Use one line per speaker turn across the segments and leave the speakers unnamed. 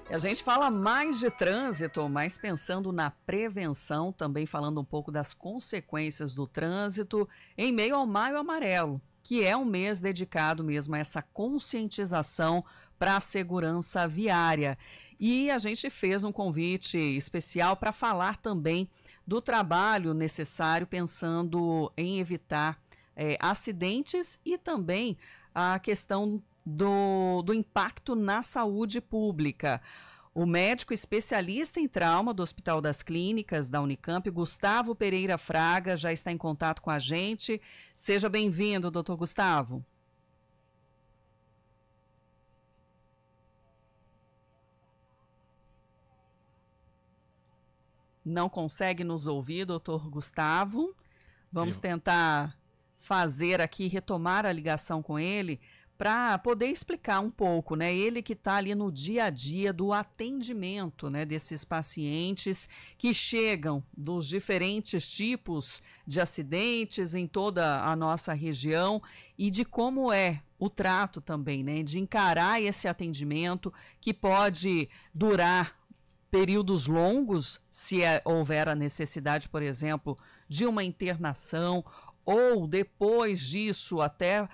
E a gente fala mais de trânsito, mas pensando na prevenção, também falando um pouco das consequências do trânsito em meio ao Maio Amarelo, que é um mês dedicado mesmo a essa conscientização para a segurança viária. E a gente fez um convite especial para falar também do trabalho necessário pensando em evitar acidentes e também a questão do impacto na saúde pública. O médico especialista em trauma do Hospital das Clínicas da Unicamp, Gustavo Pereira Fraga, já está em contato com a gente. Seja bem-vindo, doutor Gustavo. Não consegue nos ouvir, doutor Gustavo? Vamos tentar fazer aqui, retomar a ligação com ele, para poder explicar um pouco, né? Ele que está ali no dia a dia do atendimento, né, desses pacientes que chegam dos diferentes tipos de acidentes em toda a nossa região e de como é o trato também, né? De encarar esse atendimento que pode durar períodos longos, se houver a necessidade, por exemplo, de uma internação, ou depois disso até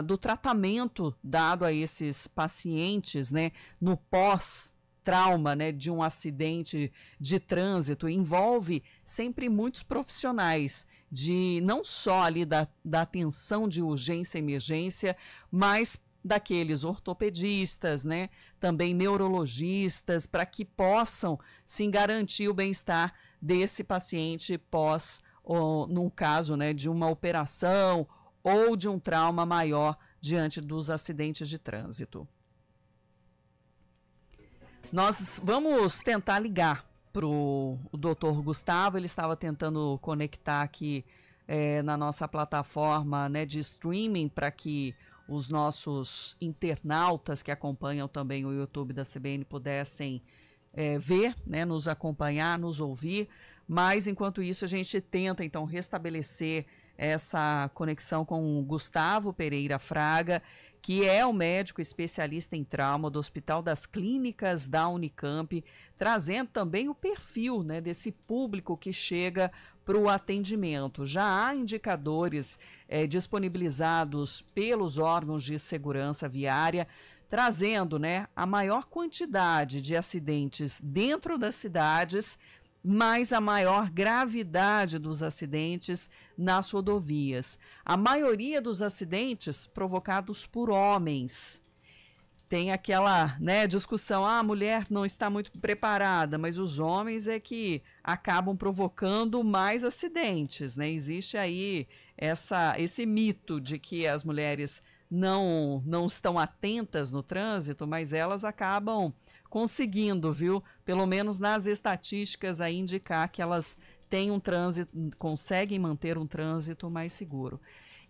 do tratamento dado a esses pacientes, né, no pós-trauma, né, de um acidente de trânsito. Envolve sempre muitos profissionais, de não só ali da atenção de urgência e emergência, mas daqueles ortopedistas, né, também neurologistas, para que possam sim garantir o bem-estar desse paciente pós ou num caso, né, de uma operação ou de um trauma maior diante dos acidentes de trânsito. Nós vamos tentar ligar para o doutor Gustavo. Ele estava tentando conectar aqui na nossa plataforma, né, de streaming, para que os nossos internautas que acompanham também o YouTube da CBN pudessem ver, né, nos acompanhar, nos ouvir, mas enquanto isso a gente tenta então restabelecer essa conexão com o Gustavo Pereira Fraga, que é o médico especialista em trauma do Hospital das Clínicas da Unicamp, trazendo também o perfil, né, desse público que chega para o atendimento. Já há indicadores disponibilizados pelos órgãos de segurança viária, trazendo, né, a maior quantidade de acidentes dentro das cidades, mas a maior gravidade dos acidentes nas rodovias. A maioria dos acidentes provocados por homens. Tem aquela, né, discussão, a mulher não está muito preparada, mas os homens é que acabam provocando mais acidentes, né? Existe aí esse mito de que as mulheres não estão atentas no trânsito, mas elas acabam conseguindo, viu? Pelo menos nas estatísticas aí indicar que elas têm um trânsito, conseguem manter um trânsito mais seguro.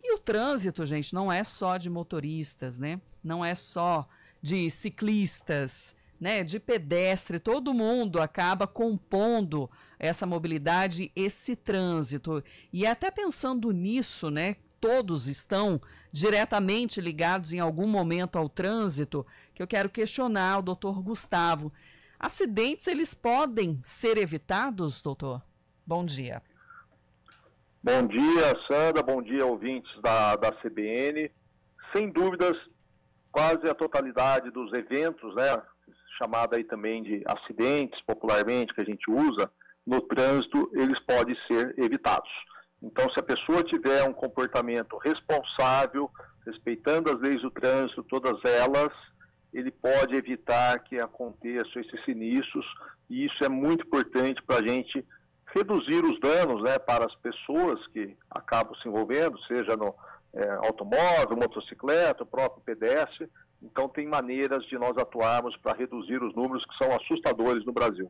E o trânsito, gente, não é só de motoristas, né? Não é só de ciclistas, né? De pedestre, todo mundo acaba compondo essa mobilidade, esse trânsito. E até pensando nisso, né? Todos estão diretamente ligados em algum momento ao trânsito, que eu quero questionar o doutor Gustavo. Acidentes, eles podem ser evitados, doutor? Bom dia.
Bom dia, Sandra, bom dia, ouvintes da CBN. Sem dúvidas, quase a totalidade dos eventos, né, chamada aí também de acidentes, popularmente, que a gente usa no trânsito, eles podem ser evitados. Então, se a pessoa tiver um comportamento responsável, respeitando as leis do trânsito, todas elas, ele pode evitar que aconteçam esses sinistros, e isso é muito importante para a gente reduzir os danos, né, para as pessoas que acabam se envolvendo, seja no automóvel, motocicleta, o próprio pedestre. Então, tem maneiras de nós atuarmos para reduzir os números que são assustadores no Brasil.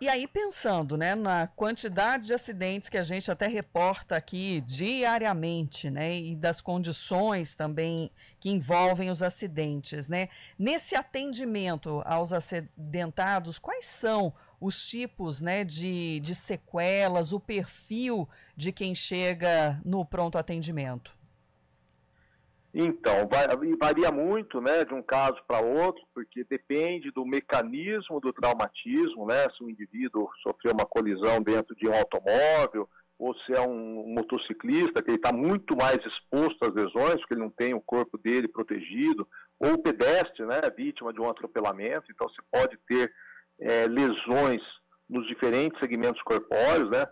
E aí, pensando, né, na quantidade de acidentes que a gente até reporta aqui diariamente, né, e das condições também que envolvem os acidentes, né, nesse atendimento aos acidentados, quais são os tipos, né, de sequelas, o perfil de quem chega no pronto atendimento?
Então, varia muito, né, de um caso para outro, porque depende do mecanismo do traumatismo, né, se o indivíduo sofreu uma colisão dentro de um automóvel, ou se é um motociclista, que ele está muito mais exposto às lesões, porque ele não tem o corpo dele protegido, ou o pedestre, né, vítima de um atropelamento, então você pode ter lesões nos diferentes segmentos corpóreos, né.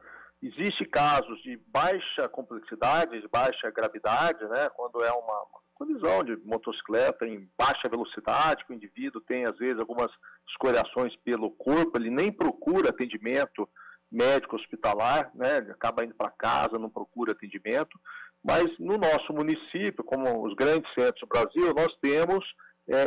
Existem casos de baixa complexidade, de baixa gravidade, né, quando é uma colisão de motocicleta em baixa velocidade, que o indivíduo tem, às vezes, algumas escoriações pelo corpo, ele nem procura atendimento médico hospitalar, né, ele acaba indo para casa, não procura atendimento, mas no nosso município, como os grandes centros do Brasil, nós temos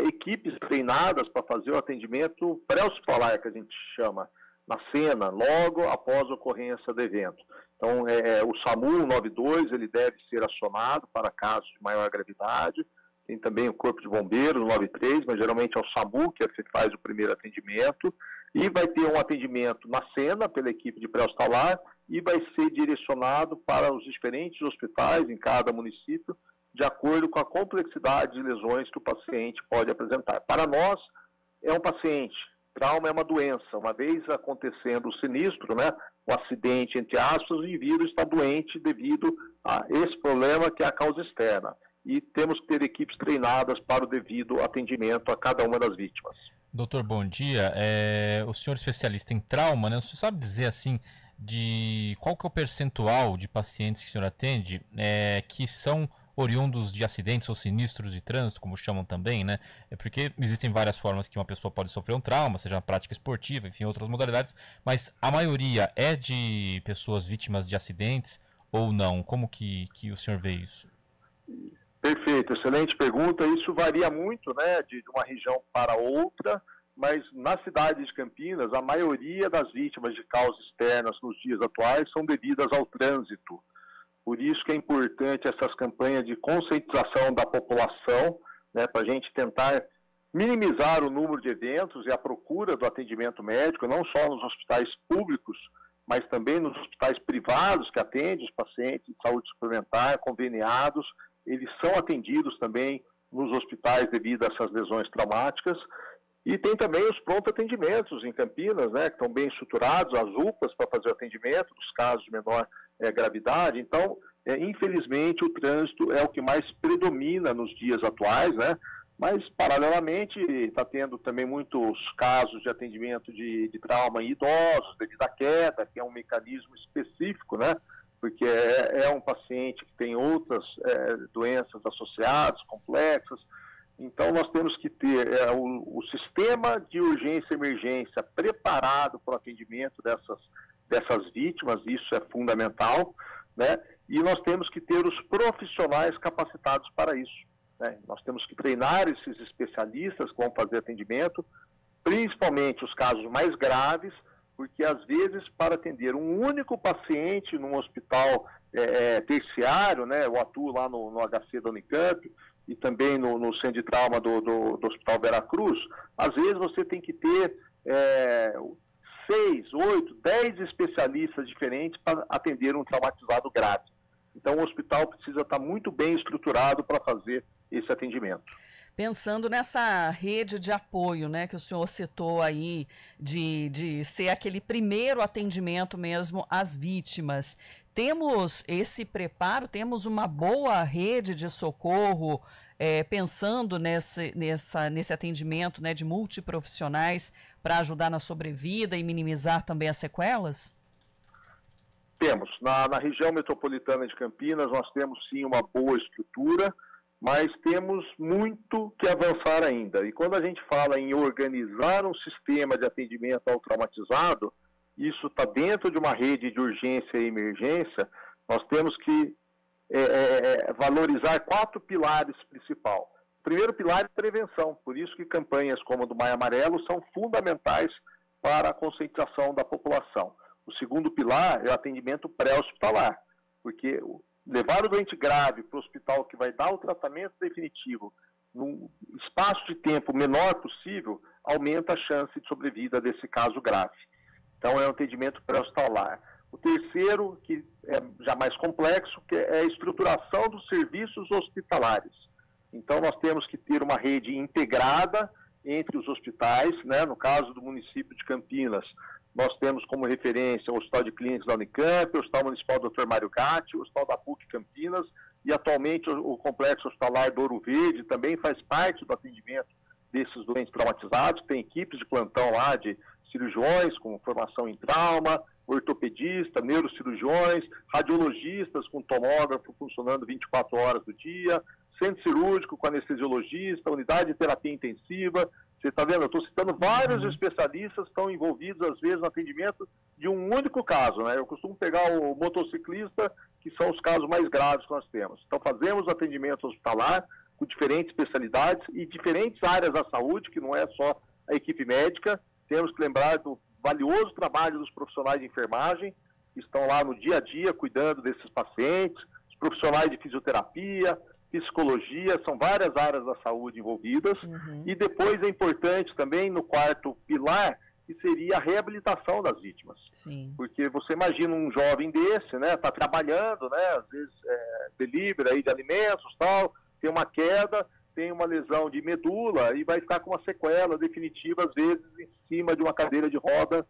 equipes treinadas para fazer o atendimento pré-hospitalar, que a gente chama, na cena, logo após a ocorrência do evento. Então, o SAMU 192, ele deve ser acionado para casos de maior gravidade. Tem também o Corpo de Bombeiros 93, mas geralmente é o SAMU que faz o primeiro atendimento. E vai ter um atendimento na cena pela equipe de pré-hospitalar e vai ser direcionado para os diferentes hospitais em cada município, de acordo com a complexidade de lesões que o paciente pode apresentar. Para nós, é um paciente. Trauma é uma doença. Uma vez acontecendo o sinistro, né, o acidente, entre aspas, o indivíduo está doente devido a esse problema que é a causa externa. E temos que ter equipes treinadas para o devido atendimento a cada uma das vítimas.
Doutor, bom dia. O senhor é especialista em trauma, né? O senhor sabe dizer, assim, de qual que é o percentual de pacientes que o senhor atende que são oriundos de acidentes ou sinistros de trânsito, como chamam também, né? Porque existem várias formas que uma pessoa pode sofrer um trauma, seja na prática esportiva, enfim, outras modalidades, mas a maioria é de pessoas vítimas de acidentes ou não? Como que o senhor vê isso?
Perfeito, excelente pergunta. Isso varia muito, né, de uma região para outra, mas na cidade de Campinas, a maioria das vítimas de causas externas nos dias atuais são devidas ao trânsito. Por isso que é importante essas campanhas de conscientização da população, né, para a gente tentar minimizar o número de eventos e a procura do atendimento médico, não só nos hospitais públicos, mas também nos hospitais privados que atendem os pacientes de saúde suplementar, conveniados, eles são atendidos também nos hospitais devido a essas lesões traumáticas. E tem também os pronto atendimentos em Campinas, né, que estão bem estruturados, as UPAs para fazer o atendimento dos casos de menor gravidade. Então, infelizmente, o trânsito é o que mais predomina nos dias atuais, né? Mas, paralelamente, está tendo também muitos casos de atendimento de trauma em idosos, devido à queda, que é um mecanismo específico, né? Porque é um paciente que tem outras doenças associadas, complexas. Então, nós temos que ter o sistema de urgência e emergência preparado para o atendimento dessas vítimas, isso é fundamental, né? E nós temos que ter os profissionais capacitados para isso, né? Nós temos que treinar esses especialistas que vão fazer atendimento, principalmente os casos mais graves, porque às vezes para atender um único paciente num hospital terciário, né? Eu atuo lá no HC da Unicamp e também no Centro de Trauma do Hospital Veracruz, às vezes você tem que ter 6, 8, 10 especialistas diferentes para atender um traumatizado grave. Então, o hospital precisa estar muito bem estruturado para fazer esse atendimento.
Pensando nessa rede de apoio, né, que o senhor citou aí, de ser aquele primeiro atendimento mesmo às vítimas, temos esse preparo, temos uma boa rede de socorro, pensando nesse atendimento, né, de multiprofissionais para ajudar na sobrevida e minimizar também as sequelas?
Temos. Na região metropolitana de Campinas, nós temos sim uma boa estrutura, mas temos muito que avançar ainda. E quando a gente fala em organizar um sistema de atendimento ao traumatizado, isso está dentro de uma rede de urgência e emergência, nós temos que valorizar 4 pilares principais. O primeiro pilar é prevenção, por isso que campanhas como a do Maio Amarelo são fundamentais para a conscientização da população. O segundo pilar é o atendimento pré-hospitalar, porque levar o doente grave para o hospital que vai dar o tratamento definitivo num espaço de tempo menor possível, aumenta a chance de sobrevida desse caso grave. Então, é um atendimento pré-hospitalar. O terceiro, que é já mais complexo, que é a estruturação dos serviços hospitalares. Então nós temos que ter uma rede integrada entre os hospitais, né? No caso do município de Campinas, nós temos como referência o Hospital de Clínicas da Unicamp, o Hospital Municipal Dr. Mário Gatti, o Hospital da PUC Campinas, e atualmente o Complexo Hospitalar do Ouro Verde também faz parte do atendimento desses doentes traumatizados. Tem equipes de plantão lá de cirurgiões com formação em trauma, ortopedista, neurocirurgiões, radiologistas com tomógrafo funcionando 24 horas do dia, centro cirúrgico com anestesiologista, unidade de terapia intensiva. Você está vendo? Eu estou citando vários especialistas que estão envolvidos, às vezes, no atendimento de um único caso, né? Eu costumo pegar o motociclista, que são os casos mais graves que nós temos. Então, fazemos atendimento hospitalar com diferentes especialidades e diferentes áreas da saúde, que não é só a equipe médica. Temos que lembrar do valioso trabalho dos profissionais de enfermagem, que estão lá no dia a dia cuidando desses pacientes, os profissionais de fisioterapia, psicologia, são várias áreas da saúde envolvidas. E depois é importante também, no quarto pilar, que seria a reabilitação das vítimas.
Sim.
Porque você imagina um jovem desse, né, tá trabalhando, né, às vezes delivery aí de alimentos, tal, tem uma queda, tem uma lesão de medula e vai ficar com uma sequela definitiva, às vezes, em cima de uma cadeira de roda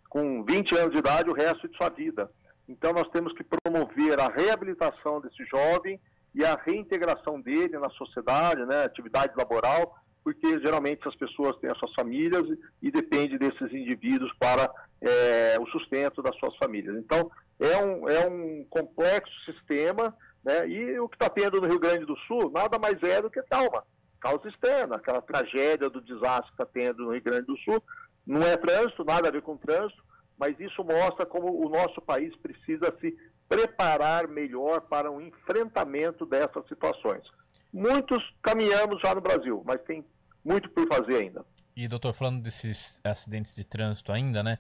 com 20 anos de idade o resto de sua vida. Então nós temos que promover a reabilitação desse jovem e a reintegração dele na sociedade, né, atividade laboral, porque geralmente essas pessoas têm as suas famílias e depende desses indivíduos para o sustento das suas famílias. Então, é um complexo sistema, né, e o que está tendo no Rio Grande do Sul nada mais é do que causa externa, aquela tragédia do desastre que está tendo no Rio Grande do Sul. Não é trânsito, nada a ver com trânsito, mas isso mostra como o nosso país precisa se preparar melhor para o enfrentamento dessas situações. Muitos caminhamos já no Brasil, mas tem muito por fazer ainda.
E, doutor, falando desses acidentes de trânsito ainda, né?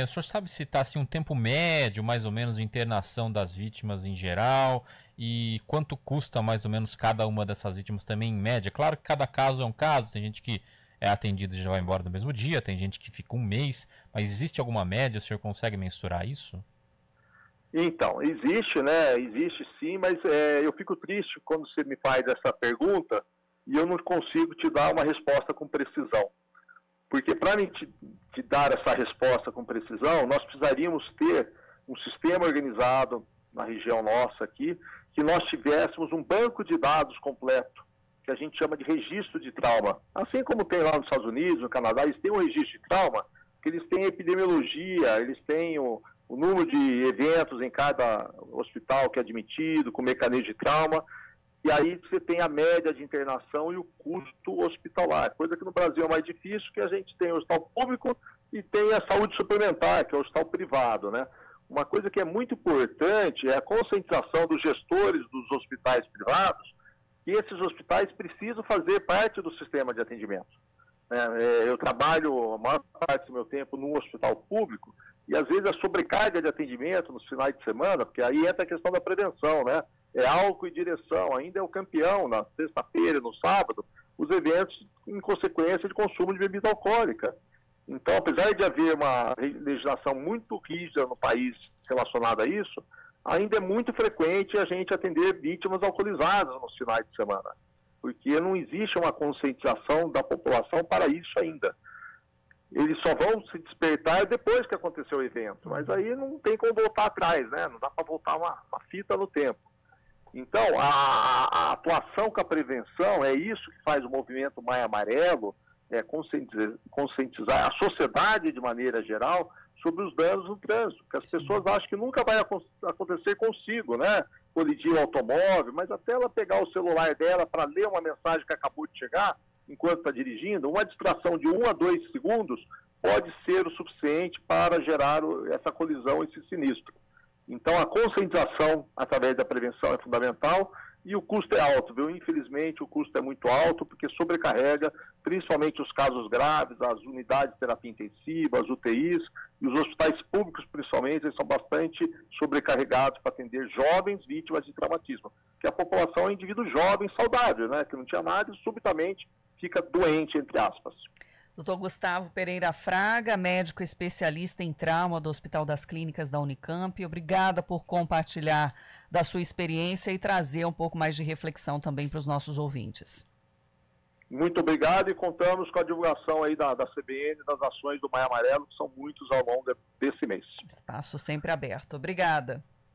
O senhor sabe citar assim, um tempo médio, mais ou menos, de internação das vítimas em geral e quanto custa mais ou menos cada uma dessas vítimas também em média? Claro que cada caso é um caso, tem gente que é atendido e já vai embora no mesmo dia, tem gente que fica um mês, mas existe alguma média? O senhor consegue mensurar isso?
Então, existe, né? Existe sim, mas eu fico triste quando você me faz essa pergunta e eu não consigo te dar uma resposta com precisão. Porque para mim te dar essa resposta com precisão, nós precisaríamos ter um sistema organizado na região nossa aqui, que nós tivéssemos um banco de dados completo, que a gente chama de registro de trauma. Assim como tem lá nos Estados Unidos, no Canadá, eles têm um registro de trauma, que eles têm epidemiologia, eles têm o número de eventos em cada hospital que é admitido, com mecanismo de trauma, e aí você tem a média de internação e o custo hospitalar, coisa que no Brasil é mais difícil, que a gente tem o hospital público e tem a saúde suplementar, que é o hospital privado, né? Uma coisa que é muito importante é a conscientização dos gestores dos hospitais privados, que esses hospitais precisam fazer parte do sistema de atendimento. Eu trabalho a maior parte do meu tempo num hospital público e às vezes a sobrecarga de atendimento nos finais de semana, porque aí entra a questão da prevenção, né? Álcool e direção, ainda é o campeão na sexta-feira e no sábado, os eventos em consequência de consumo de bebida alcoólica. Então, apesar de haver uma legislação muito rígida no país relacionada a isso, ainda é muito frequente a gente atender vítimas alcoolizadas nos finais de semana, porque não existe uma conscientização da população para isso ainda. Eles só vão se despertar depois que aconteceu o evento, mas aí não tem como voltar atrás, né? Não dá para voltar uma fita no tempo. Então, a atuação com a prevenção é isso que faz o movimento Maio Amarelo, conscientizar a sociedade de maneira geral sobre os danos no trânsito, que as pessoas acham que nunca vai acontecer consigo, né? Colidir o automóvel, mas até ela pegar o celular dela para ler uma mensagem que acabou de chegar, enquanto está dirigindo, uma distração de 1 a 2 segundos pode ser o suficiente para gerar essa colisão, esse sinistro. Então, a conscientização através da prevenção é fundamental e o custo é alto, viu? Infelizmente, o custo é muito alto porque sobrecarrega, principalmente os casos graves, as unidades de terapia intensiva, as UTIs e os hospitais públicos, principalmente, eles são bastante sobrecarregados para atender jovens vítimas de traumatismo, que a população é um indivíduo jovem, saudável, né? Que não tinha nada e subitamente fica doente, entre aspas.
Dr. Gustavo Pereira Fraga, médico especialista em trauma do Hospital das Clínicas da Unicamp. Obrigada por compartilhar da sua experiência e trazer um pouco mais de reflexão também para os nossos ouvintes.
Muito obrigado e contamos com a divulgação aí da CBN, das ações do Maio Amarelo, que são muitos ao longo desse mês.
Espaço sempre aberto. Obrigada.